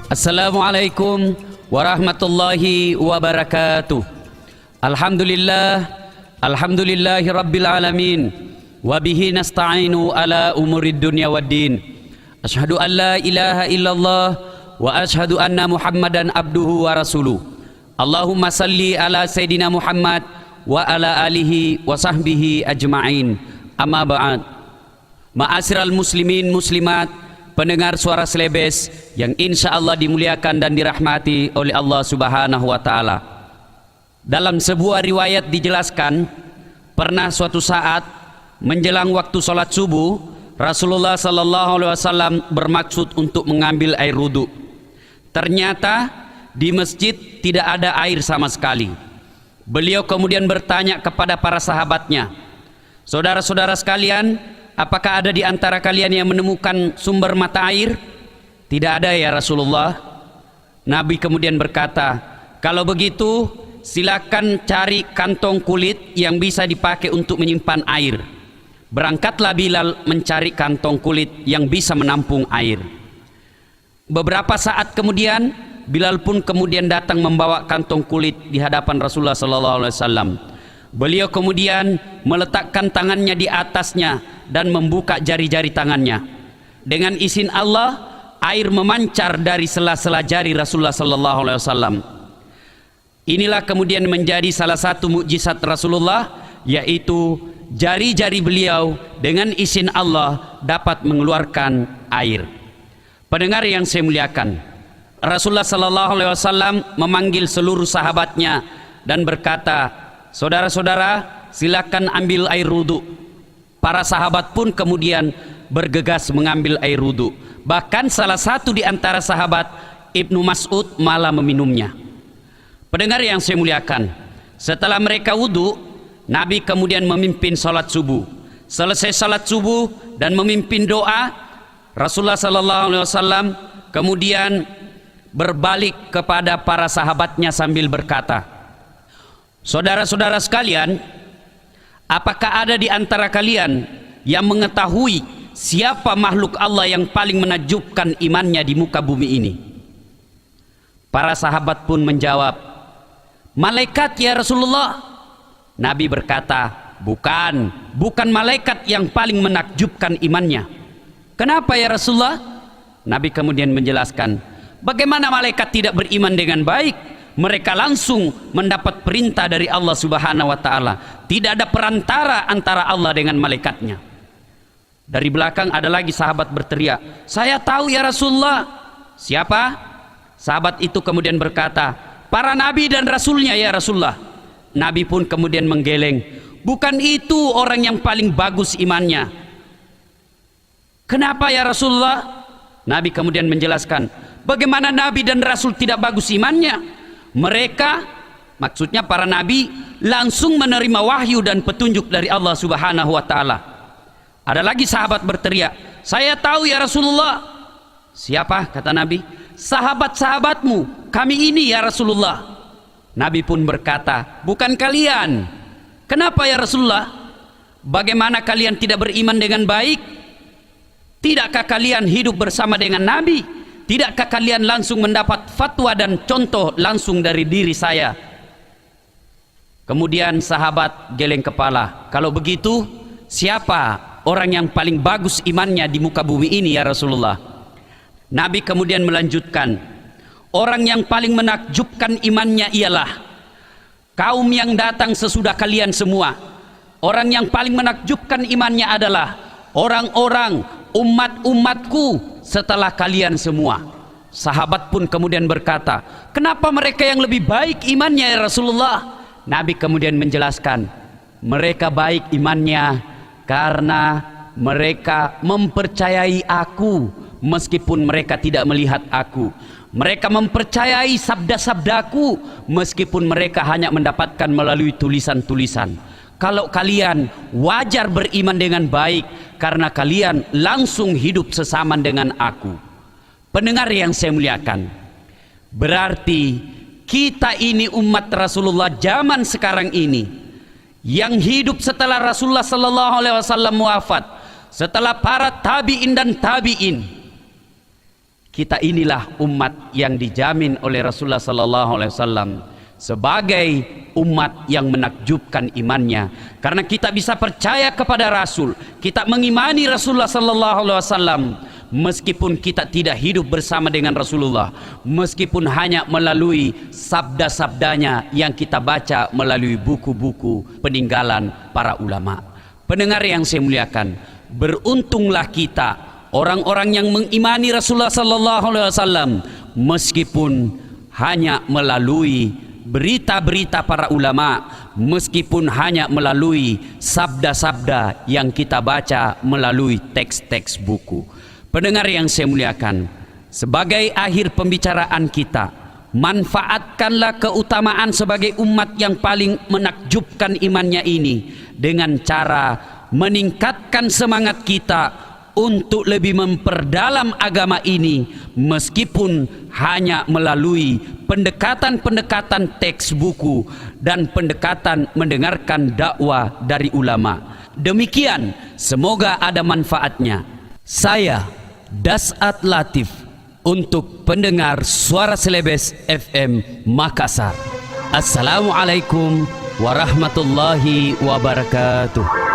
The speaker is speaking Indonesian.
Assalamualaikum warahmatullahi wabarakatuh. Alhamdulillahi rabbil alamin. Wabihi nasta'inu ala umurid dunya waddin. Asyhadu an la ilaha illallah wa asyhadu anna Muhammadan abduhu wa rasuluh. Allahumma salli ala Sayyidina Muhammad wa ala alihi wa sahbihi ajma'in. Amma ba'd. Ma'asyiral muslimin muslimat, pendengar suara Selebes yang insya Allah dimuliakan dan dirahmati oleh Allah Subhanahu wa Ta'ala. Dalam sebuah riwayat dijelaskan, pernah suatu saat menjelang waktu sholat subuh, Rasulullah Sallallahu Alaihi Wasallam bermaksud untuk mengambil air wudu. Ternyata di masjid tidak ada air sama sekali. Beliau kemudian bertanya kepada para sahabatnya, "Saudara-saudara sekalian, apakah ada di antara kalian yang menemukan sumber mata air?" "Tidak ada ya Rasulullah." Nabi kemudian berkata, "Kalau begitu silakan cari kantong kulit yang bisa dipakai untuk menyimpan air." Berangkatlah Bilal mencari kantong kulit yang bisa menampung air. Beberapa saat kemudian Bilal pun kemudian datang membawa kantong kulit di hadapan Rasulullah SAW. Beliau kemudian meletakkan tangannya di atasnya dan membuka jari-jari tangannya. Dengan izin Allah, air memancar dari sela-sela jari Rasulullah SAW. Inilah kemudian menjadi salah satu mukjizat Rasulullah, yaitu jari-jari beliau dengan izin Allah dapat mengeluarkan air. Pendengar yang saya muliakan, Rasulullah SAW memanggil seluruh sahabatnya dan berkata, "Saudara-saudara, silakan ambil air wudu." Para sahabat pun kemudian bergegas mengambil air wudu. Bahkan salah satu di antara sahabat, Ibnu Mas'ud, malah meminumnya. Pendengar yang saya muliakan, setelah mereka wudu, Nabi kemudian memimpin salat subuh. Selesai salat subuh dan memimpin doa, Rasulullah SAW kemudian berbalik kepada para sahabatnya sambil berkata, "Saudara-saudara sekalian, apakah ada di antara kalian yang mengetahui siapa makhluk Allah yang paling menakjubkan imannya di muka bumi ini?" Para sahabat pun menjawab, "Malaikat ya Rasulullah." Nabi berkata, bukan malaikat yang paling menakjubkan imannya." "Kenapa ya Rasulullah?" Nabi kemudian menjelaskan, bagaimana malaikat tidak beriman dengan baik? Mereka langsung mendapat perintah dari Allah Subhanahu wa Ta'ala. Tidak ada perantara antara Allah dengan malaikatnya. Dari belakang ada lagi sahabat berteriak, "Saya tahu ya Rasulullah." "Siapa?" Sahabat itu kemudian berkata, "Para nabi dan rasulnya ya Rasulullah." Nabi pun kemudian menggeleng, "Bukan itu orang yang paling bagus imannya." "Kenapa ya Rasulullah?" Nabi kemudian menjelaskan, bagaimana nabi dan rasul tidak bagus imannya? Mereka, maksudnya para nabi, langsung menerima wahyu dan petunjuk dari Allah Subhanahu wa Ta'ala. Ada lagi sahabat berteriak, "Saya tahu ya Rasulullah." "Siapa?" kata Nabi. "Sahabat-sahabatmu, kami ini ya Rasulullah." Nabi pun berkata, "Bukan kalian." "Kenapa ya Rasulullah? Bagaimana kalian tidak beriman dengan baik? Tidakkah kalian hidup bersama dengan Nabi? Tidakkah kalian langsung mendapat fatwa dan contoh langsung dari diri saya?" Kemudian sahabat geleng kepala, "Kalau begitu, siapa orang yang paling bagus imannya di muka bumi ini ya Rasulullah?" Nabi kemudian melanjutkan, orang yang paling menakjubkan imannya ialah kaum yang datang sesudah kalian semua. Orang yang paling menakjubkan imannya adalah orang-orang umat-umatku setelah kalian semua. Sahabat pun kemudian berkata, "Kenapa mereka yang lebih baik imannya ya Rasulullah?" Nabi kemudian menjelaskan, mereka baik imannya karena mereka mempercayai aku meskipun mereka tidak melihat aku. Mereka mempercayai sabda-sabdaku meskipun mereka hanya mendapatkan melalui tulisan-tulisan. Kalau kalian wajar beriman dengan baik karena kalian langsung hidup sesama dengan aku. Pendengar yang saya muliakan, berarti kita ini umat Rasulullah zaman sekarang ini yang hidup setelah Rasulullah Sallallahu Alaihi Wasallam wafat, setelah para tabi'in dan tabi'in, kita inilah umat yang dijamin oleh Rasulullah sallallahu alaihi wasallam sebagai umat yang menakjubkan imannya, karena kita bisa percaya kepada Rasul, kita mengimani Rasulullah sallallahu alaihi wasallam meskipun kita tidak hidup bersama dengan Rasulullah, meskipun hanya melalui sabda-sabdanya yang kita baca melalui buku-buku peninggalan para ulama. Pendengar yang saya muliakan, beruntunglah kita orang-orang yang mengimani Rasulullah sallallahu alaihi wasallam meskipun hanya melalui berita-berita para ulama, meskipun hanya melalui sabda-sabda yang kita baca melalui teks-teks buku. Pendengar yang saya muliakan, sebagai akhir pembicaraan kita, manfaatkanlah keutamaan sebagai umat yang paling menakjubkan imannya ini dengan cara meningkatkan semangat kita untuk lebih memperdalam agama ini, meskipun hanya melalui pendekatan-pendekatan teks buku dan pendekatan mendengarkan dakwah dari ulama. Demikian, semoga ada manfaatnya. Saya Dasat Latif untuk pendengar Suara Celebes FM Makassar. Assalamualaikum warahmatullahi wabarakatuh.